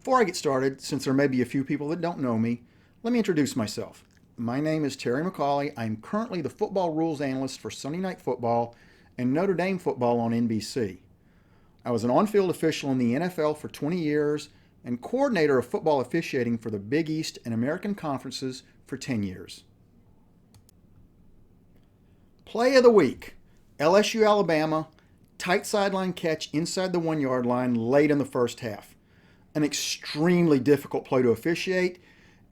Before I get started, since there may be a few people that don't know me, let me introduce myself. My name is Terry McCauley. I'm currently the football rules analyst for Sunday Night Football and Notre Dame football on NBC. I was an on-field official in the NFL for 20 years and coordinator of football officiating for the Big East and American Conferences for 10 years. Play of the week, LSU Alabama, tight sideline catch inside the 1 yard line late in the first half. An extremely difficult play to officiate,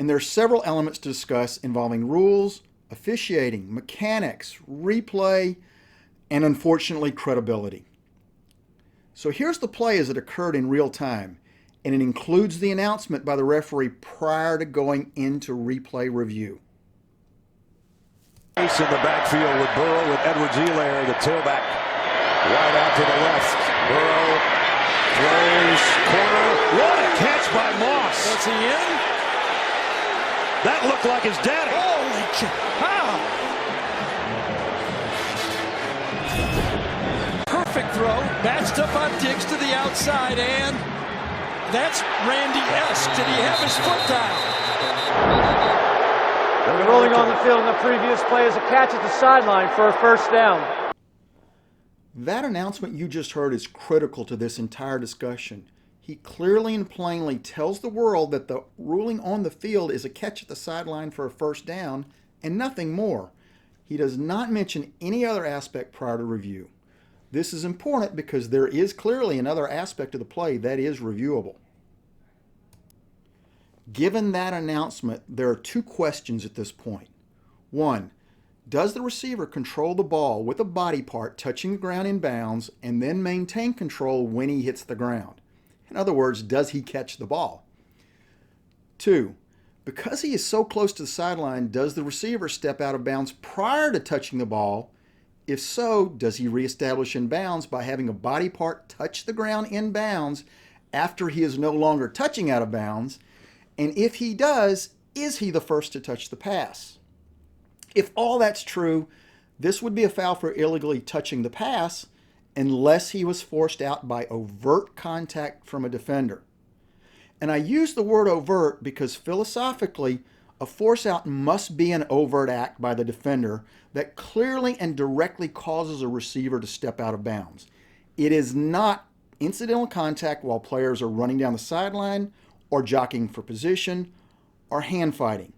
and there are several elements to discuss involving rules, officiating, mechanics, replay, and unfortunately credibility. So here's the play as it occurred in real time, and it includes the announcement by the referee prior to going into replay review. In the backfield with Burrow, with Edwards-Helaire, the tailback, wide out to the left. Burrow throws, corner. What a catch by Moss. Was he in? That looked like his daddy. Holy cow! Perfect throw, matched up on Diggs to the outside, and that's Randy-esque. Did he have his foot down? Rolling on the field in the previous play is a catch at the sideline for a first down. That announcement you just heard is critical to this entire discussion. He clearly and plainly tells the world that the ruling on the field is a catch at the sideline for a first down and nothing more. He does not mention any other aspect prior to review. This is important because there is clearly another aspect of the play that is reviewable. Given that announcement, there are two questions at this point. One, does the receiver control the ball with a body part touching the ground in bounds and then maintain control when he hits the ground? In other words, does he catch the ball? Two, because he is so close to the sideline, does the receiver step out of bounds prior to touching the ball? If so, does he reestablish in bounds by having a body part touch the ground in bounds after he is no longer touching out of bounds? And if he does, is he the first to touch the pass? If all that's true, this would be a foul for illegally touching the pass unless he was forced out by overt contact from a defender. And I use the word overt because philosophically, a force out must be an overt act by the defender that clearly and directly causes a receiver to step out of bounds. It is not incidental contact while players are running down the sideline or jockeying for position or hand fighting.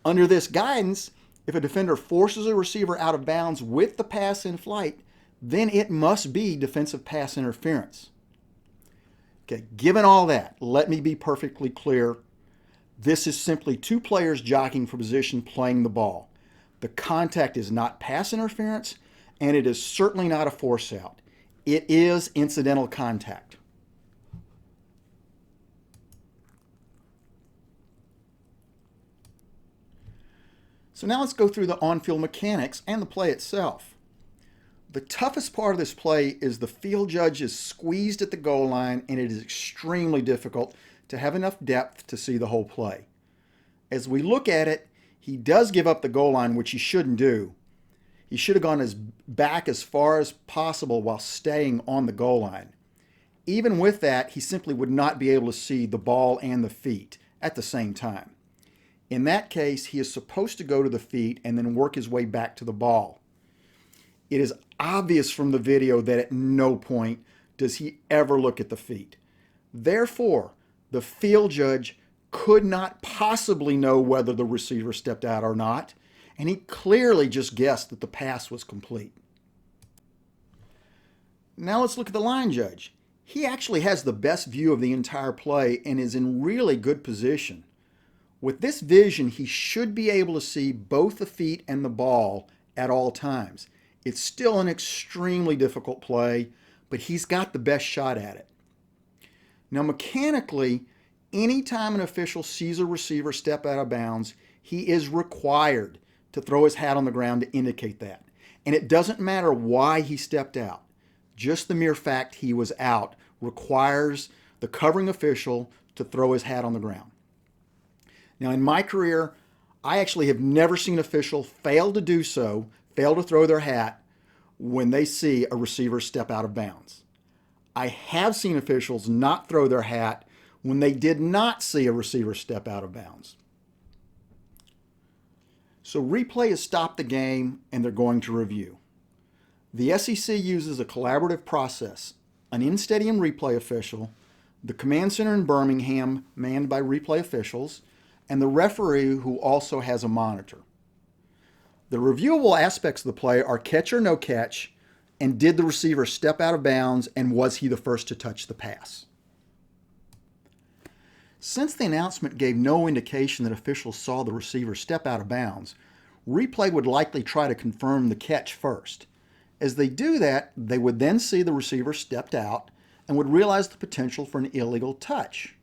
Under this guidance, if a defender forces a receiver out of bounds with the pass in flight, then it must be defensive pass interference. Okay, given all that, let me be perfectly clear. This is simply two players jockeying for position playing the ball. The contact is not pass interference, and it is certainly not a force out. It is incidental contact. So now let's go through the on-field mechanics and the play itself. The toughest part of this play is the field judge is squeezed at the goal line, and it is extremely difficult to have enough depth to see the whole play. As we look at it, he does give up the goal line, which he shouldn't do. He should have gone back as far as possible while staying on the goal line. Even with that, he simply would not be able to see the ball and the feet at the same time. In that case, he is supposed to go to the feet and then work his way back to the ball. It is obvious from the video that at no point does he ever look at the feet. Therefore, the field judge could not possibly know whether the receiver stepped out or not, and he clearly just guessed that the pass was complete. Now let's look at the line judge. He actually has the best view of the entire play and is in really good position. With this vision, he should be able to see both the feet and the ball at all times. It's still an extremely difficult play, but he's got the best shot at it. Now, mechanically, anytime an official sees a receiver step out of bounds, he is required to throw his hat on the ground to indicate that. And it doesn't matter why he stepped out. Just the mere fact he was out requires the covering official to throw his hat on the ground. Now, in my career, I actually have never seen an official fail to do so, fail to throw their hat when they see a receiver step out of bounds. I have seen officials not throw their hat when they did not see a receiver step out of bounds. So replay has stopped the game and they're going to review. The SEC uses a collaborative process, an in-stadium replay official, the command center in Birmingham manned by replay officials, and the referee who also has a monitor. The reviewable aspects of the play are catch or no catch, and did the receiver step out of bounds, and was he the first to touch the pass? Since the announcement gave no indication that officials saw the receiver step out of bounds, replay would likely try to confirm the catch first. As they do that, they would then see the receiver stepped out and would realize the potential for an illegal touch.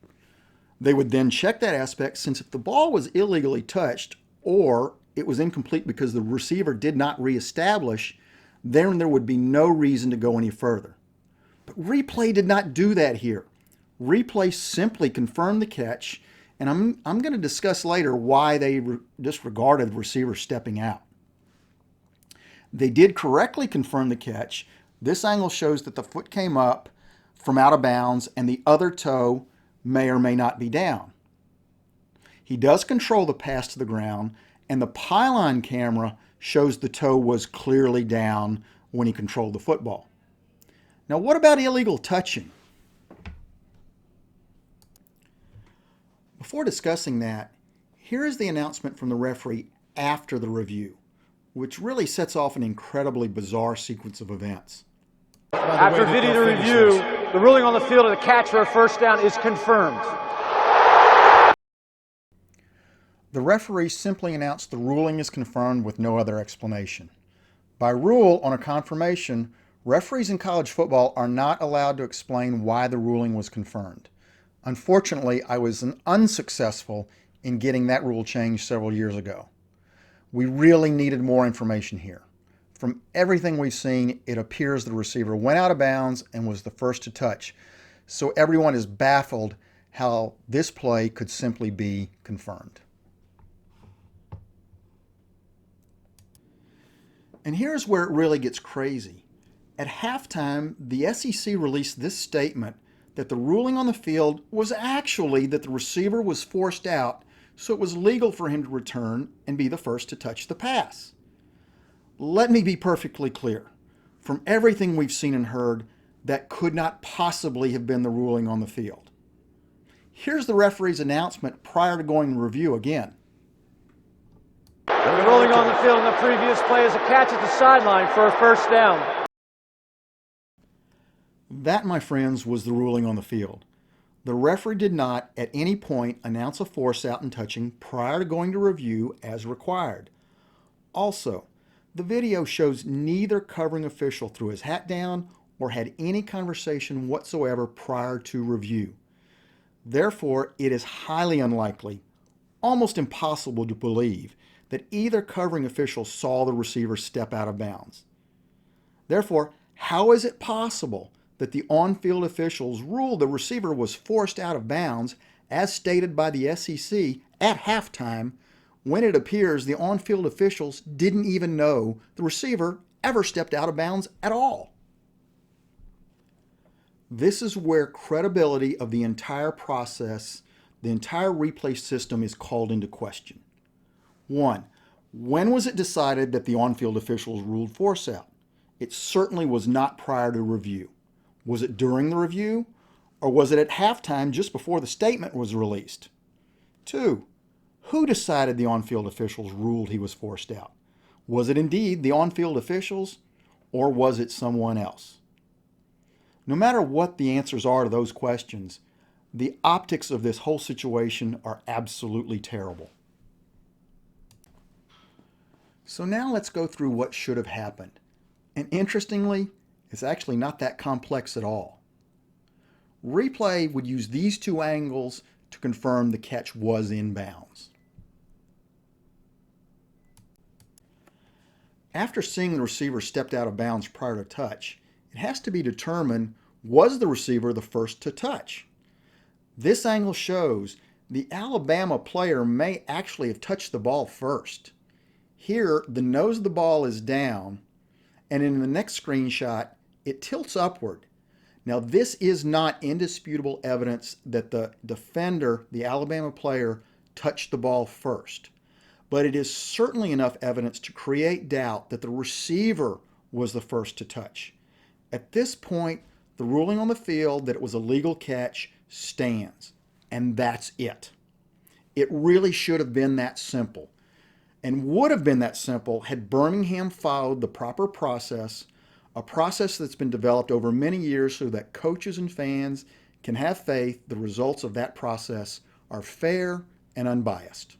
They would then check that aspect, since if the ball was illegally touched or it was incomplete because the receiver did not reestablish, then there would be no reason to go any further. But replay did not do that here. Replay simply confirmed the catch, and I'm going to discuss later why they disregarded the receiver stepping out. They did correctly confirm the catch. This angle shows that the foot came up from out of bounds and the other toe may or may not be down. He does control the pass to the ground, and the pylon camera shows the toe was clearly down when he controlled the football. Now, what about illegal touching? Before discussing that, here is the announcement from the referee after the review, which really sets off an incredibly bizarre sequence of events. After video review, the ruling on the field of the catch for a first down is confirmed. The referee simply announced the ruling is confirmed with no other explanation. By rule, on a confirmation, referees in college football are not allowed to explain why the ruling was confirmed. Unfortunately, I was unsuccessful in getting that rule changed several years ago. We really needed more information here. From everything we've seen, it appears the receiver went out of bounds and was the first to touch. So everyone is baffled how this play could simply be confirmed. And here's where it really gets crazy. At halftime, the SEC released this statement that the ruling on the field was actually that the receiver was forced out, so it was legal for him to return and be the first to touch the pass. Let me be perfectly clear. From everything we've seen and heard, that could not possibly have been the ruling on the field. Here's the referee's announcement prior to going to review again. The ruling on the field in the previous play is a catch at the sideline for a first down. That, my friends, was the ruling on the field. The referee did not at any point announce a force out and touching prior to going to review as required. Also, the video shows neither covering official threw his hat down or had any conversation whatsoever prior to review. Therefore, it is highly unlikely, almost impossible to believe, that either covering official saw the receiver step out of bounds. Therefore, how is it possible that the on-field officials ruled the receiver was forced out of bounds as stated by the SEC at halftime, when it appears the on-field officials didn't even know the receiver ever stepped out of bounds at all? This is where credibility of the entire process, the entire replay system, is called into question. 1. When was it decided that the on-field officials ruled force out? It certainly was not prior to review. Was it during the review, or was it at halftime just before the statement was released? 2. Who decided the on-field officials ruled he was forced out? Was it indeed the on-field officials, or was it someone else? No matter what the answers are to those questions, the optics of this whole situation are absolutely terrible. So now let's go through what should have happened. And interestingly, it's actually not that complex at all. Replay would use these two angles to confirm the catch was in bounds. After seeing the receiver stepped out of bounds prior to touch, it has to be determined, was the receiver the first to touch? This angle shows the Alabama player may actually have touched the ball first. Here, the nose of the ball is down, and in the next screenshot, it tilts upward. Now, this is not indisputable evidence that the defender, the Alabama player, touched the ball first, but it is certainly enough evidence to create doubt that the receiver was the first to touch. At this point, the ruling on the field that it was a legal catch stands, and that's it. It really should have been that simple, and would have been that simple had Birmingham followed the proper process, a process that's been developed over many years so that coaches and fans can have faith the results of that process are fair and unbiased.